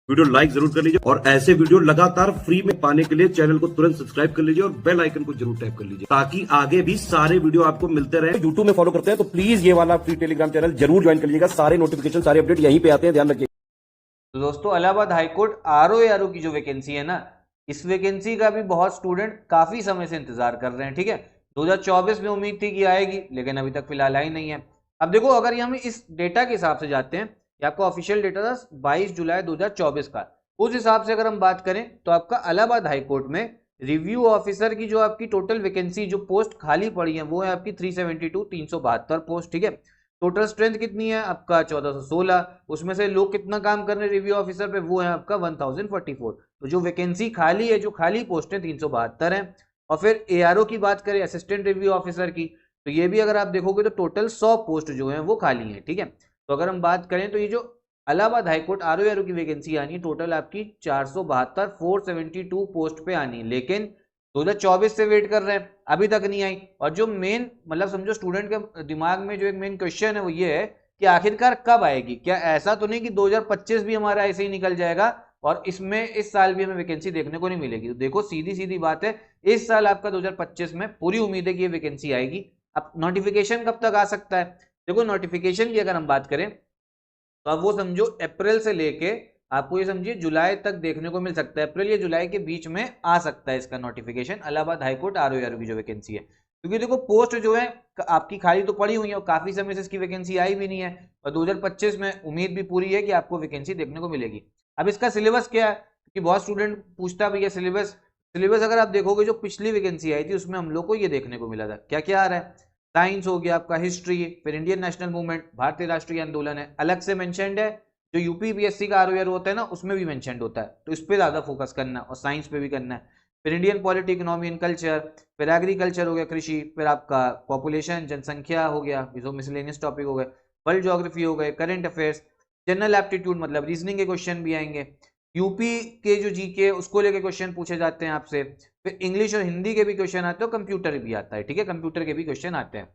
Video like जरूर कर लीजिए और ऐसे वीडियो लगातार फ्री में पाने के लिए चैनल को तुरंत सब्सक्राइब कर लीजिए और बेल आइकन को जरूर टैप कर लीजिए ताकि आगे भी सारे वीडियो आपको मिलते रहे। यूट्यूब में फॉलो करते हैं तो प्लीज ये वाला फ्री टेलीग्राम चैनल जरूर ज्वाइन कर लीजिएगा। सारे नोटिफिकेशन सारे अपडेट यहीं पे आते हैं, ध्यान रखिए। तो दोस्तों इलाहाबाद हाईकोर्ट आरओ की जो वैकेंसी है ना, इस वैकेंसी का भी बहुत स्टूडेंट काफी समय से इंतजार कर रहे हैं। ठीक है, 2024 में उम्मीद थी कि आएगी, लेकिन अभी तक फिलहाल आई नहीं है। अब देखो, अगर हम इस डेटा के हिसाब से जाते हैं, ये आपका ऑफिशियल डेटा था 22 जुलाई 2024 का, उस हिसाब से अगर हम बात करें तो आपका इलाहाबाद हाईकोर्ट में रिव्यू ऑफिसर की जो आपकी टोटल वैकेंसी जो पोस्ट खाली पड़ी है वो है आपकी 372 पोस्ट। ठीक है, टोटल स्ट्रेंथ कितनी है आपका 1416, उसमें से लोग कितना काम कर रहे हैं रिव्यू ऑफिसर पे, वो है आपका 1044। तो जो वैकेंसी खाली है, जो खाली पोस्ट है 372 है। और फिर एआरओ की बात करें, असिस्टेंट रिव्यू ऑफिसर की, तो ये भी अगर आप देखोगे तो टोटल 100 पोस्ट जो है वो खाली है। ठीक है, तो अगर हम बात करें तो ये जो इलाहाबाद हाईकोर्ट आरओ की वैकेंसी आनी है टोटल आपकी 472 पोस्ट पे आनी है, लेकिन 2024 से वेट कर रहे हैं, अभी तक नहीं आई। और जो मेन मतलब समझो स्टूडेंट के दिमाग में जो एक मेन क्वेश्चन है वो ये है कि आखिरकार कब आएगी। क्या ऐसा तो नहीं कि 2025 भी हमारा ऐसे ही निकल जाएगा और इसमें इस साल भी हमें वैकेंसी देखने को नहीं मिलेगी? तो देखो, सीधी सीधी बात है, इस साल आपका 2025 में पूरी उम्मीद है कि ये वैकेंसी आएगी। अब नोटिफिकेशन कब तक आ सकता है? देखो, नोटिफिकेशन की अगर हम बात करें तो अब वो समझो अप्रैल से लेके आपको ये समझिए जुलाई तक देखने को मिल सकता है। अप्रैल या जुलाई के बीच में आ सकता है इसका नोटिफिकेशन, इलाहाबाद हाईकोर्ट आरओ की जो वैकेंसी है। क्योंकि देखो, पोस्ट जो है आपकी खाली तो पड़ी हुई है और काफी समय से इसकी वैकेंसी आई भी नहीं है, और 2025 में उम्मीद भी पूरी है कि आपको वैकेंसी देखने को मिलेगी। अब इसका सिलेबस क्या है, क्योंकि बहुत स्टूडेंट पूछता भैया सिलेबस। सिलेबस अगर आप देखोगे, जो पिछली वैकेंसी आई थी उसमें हम लोग को ये देखने को मिला था, क्या क्या आ रहा है। साइंस हो गया आपका, हिस्ट्री, फिर इंडियन नेशनल मूवमेंट, भारतीय राष्ट्रीय आंदोलन है, अलग से मेंशनड है। जो यूपीपीएससी का आरओआर होता है ना, उसमें भी मेंशनड होता है, तो इस पे ज्यादा फोकस करना है और साइंस पे भी करना है। फिर Indian polity, economy and culture, फिर एग्रीकल्चर हो गया, कृषि, फिर आपका पॉपुलेशन, जनसंख्या हो गया, जो मिसलेनियस टॉपिक हो गए, वर्ल्ड ज्योग्राफी हो गए, करंट अफेयर्स, जनरल एप्टीट्यूड मतलब रीजनिंग के क्वेश्चन भी आएंगे। यूपी के जो जीके उसको लेके क्वेश्चन पूछे जाते हैं आपसे। फिर इंग्लिश और हिंदी के भी क्वेश्चन आते हैं, कंप्यूटर भी आता है। ठीक है, कंप्यूटर के भी क्वेश्चन आते हैं।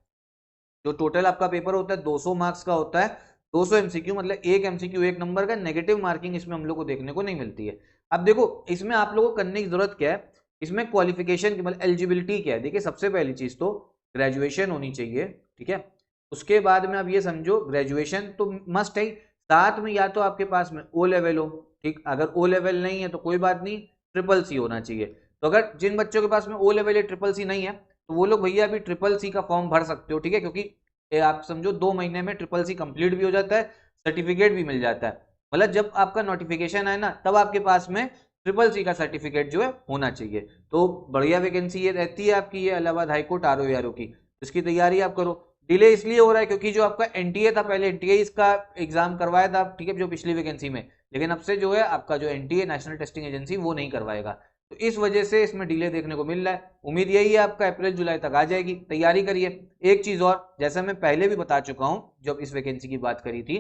जो टोटल आपका पेपर होता है 200 मार्क्स का होता है। 200 एमसीक्यू मतलब एक एमसीक्यू एक नंबर का, नेगेटिव मार्किंग इसमें हम लोग को देखने को नहीं मिलती है। अब देखो, इसमें आप लोगों को करने की जरूरत क्या है, इसमें क्वालिफिकेशन की मतलब एलिजिबिलिटी क्या है। देखिए, सबसे पहली चीज तो ग्रेजुएशन होनी चाहिए। ठीक है, उसके बाद में आप ये समझो ग्रेजुएशन तो मस्ट है, साथ में या तो आपके पास में ओ लेवल हो। ठीक, अगर ओ लेवल नहीं है तो कोई बात नहीं, ट्रिपल सी होना चाहिए। तो अगर जिन बच्चों के पास में ओ लेवल या ट्रिपल सी नहीं है तो वो लोग भैया अभी ट्रिपल सी का फॉर्म भर सकते हो। ठीक है, क्योंकि आप समझो 2 महीने में ट्रिपल सी कंप्लीट भी हो जाता है, सर्टिफिकेट भी मिल जाता है। मतलब जब आपका नोटिफिकेशन आए ना, तब आपके पास में ट्रिपल सी का सर्टिफिकेट जो है होना चाहिए। तो बढ़िया वैकेंसी ये रहती है आपकी, ये इलाहाबाद हाईकोर्ट आरओ की, इसकी तैयारी आप करो। डिले इसलिए हो रहा है क्योंकि जो आपका एनटीए था, पहले एनटीए इसका एग्जाम करवाया था, ठीक है, जो पिछली वैकेंसी में, लेकिन अब से जो है आपका जो एनटीए नेशनल टेस्टिंग एजेंसी वो नहीं करवाएगा, तो इस वजह से इसमें डिले देखने को मिल रहा है। उम्मीद यही है आपका अप्रैल जुलाई तक आ जाएगी, तैयारी करिए। एक चीज और, जैसा मैं पहले भी बता चुका हूं जब इस वैकेंसी की बात करी थी,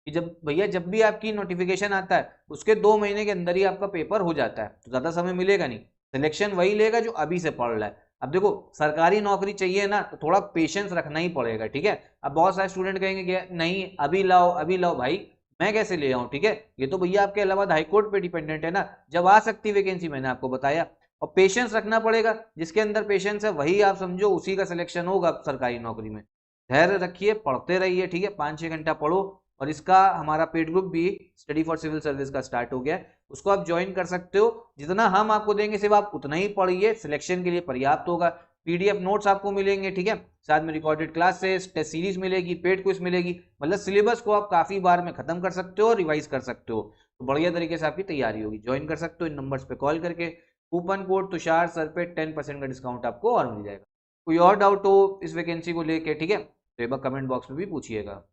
कि जब भैया जब भी आपकी नोटिफिकेशन आता है उसके 2 महीने के अंदर ही आपका पेपर हो जाता है, तो ज्यादा समय मिलेगा नहीं। सिलेक्शन वही लेगा जो अभी से पढ़ रहा है। अब देखो, सरकारी नौकरी चाहिए ना, तो थोड़ा पेशेंस रखना ही पड़ेगा। ठीक है, अब बहुत सारे स्टूडेंट कहेंगे कि नहीं अभी लाओ अभी लाओ, भाई मैं कैसे ले आऊं? ठीक है, ये तो भैया आपके इलाहाबाद हाईकोर्ट पे डिपेंडेंट है ना, जब आ सकती वैकेंसी मैंने आपको बताया। और पेशेंस रखना पड़ेगा, जिसके अंदर पेशेंस है वही आप समझो उसी का सिलेक्शन होगा सरकारी नौकरी में। धैर्य रखिए, पढ़ते रहिए। ठीक है, 5-6 घंटा पढ़ो। और इसका हमारा पेड ग्रुप भी स्टडी फॉर सिविल सर्विस का स्टार्ट हो गया है, उसको आप ज्वाइन कर सकते हो। जितना हम आपको देंगे सिर्फ आप उतना ही पढ़िए, सिलेक्शन के लिए पर्याप्त होगा। पीडीएफ नोट्स आपको मिलेंगे, ठीक है, साथ में रिकॉर्डेड क्लासेस, टेस्ट सीरीज मिलेगी, पेड क्विज मिलेगी। मतलब सिलेबस को आप काफी बार में खत्म कर सकते हो और रिवाइज कर सकते हो, तो बढ़िया तरीके से आपकी तैयारी होगी। ज्वाइन कर सकते हो इन नंबर्स पे कॉल करके। कूपन कोड तुषार सर पे 10% का डिस्काउंट आपको और मिल जाएगा। कोई और डाउट हो इस वैकेंसी को लेके, ठीक है, तो एक बार कमेंट बॉक्स में भी पूछिएगा।